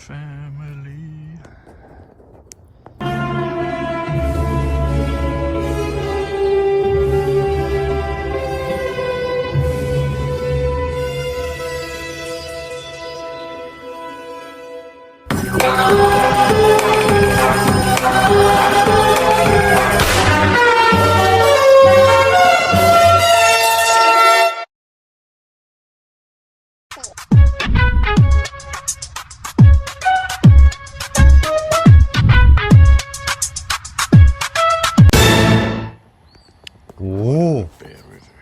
Family.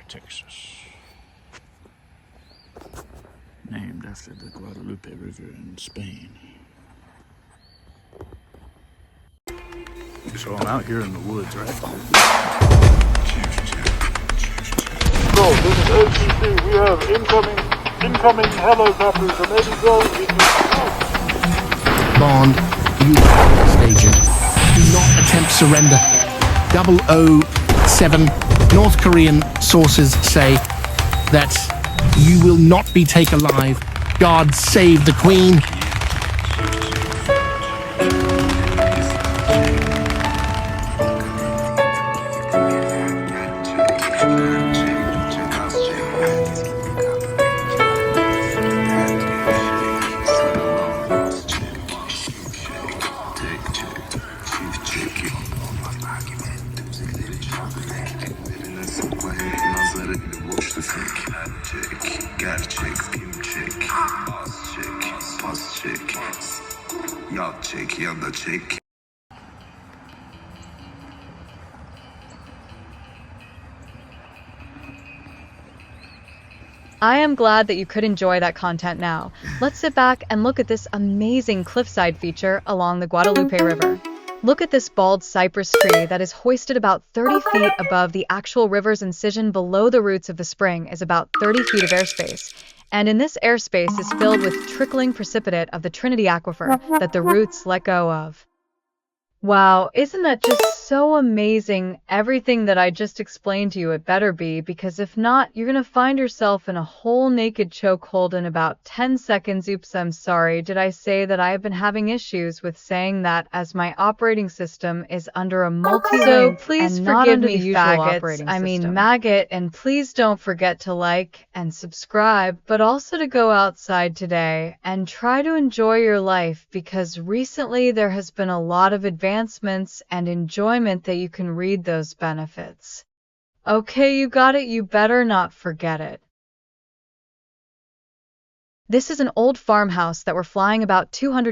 Texas. Named after the Guadalupe River in Spain. So I'm out here in the woods, right? So, this is ATC. We have incoming helicopters from Eddie Bond, you agent. Do not attempt surrender. 007 North Korean sources say that you will not be taken alive. God save the Queen. I am glad that you could enjoy that content now. Let's sit back and look at this amazing cliffside feature along the Guadalupe River. Look at this bald cypress tree that is hoisted about 30 feet above the actual river's incision. Below the roots of the spring is about 30 feet of airspace. And in this airspace is filled with trickling precipitate of the Trinity Aquifer that the roots let go of. Wow, isn't that just so amazing? Everything that I just explained to you, it better be, because if not, you're gonna find yourself in a whole naked chokehold in about 10 seconds. Oops, I'm sorry. Did I say that I have been having issues with saying that, as my operating system is under a multi-link? So please forgive me, faggots. I mean maggot, and please don't forget to like and subscribe, but also to go outside today and try to enjoy your life, because recently there has been a lot of advancements and enjoyment that you can read those benefits. Okay, you got it. You better not forget it. This is an old farmhouse that we're flying about 200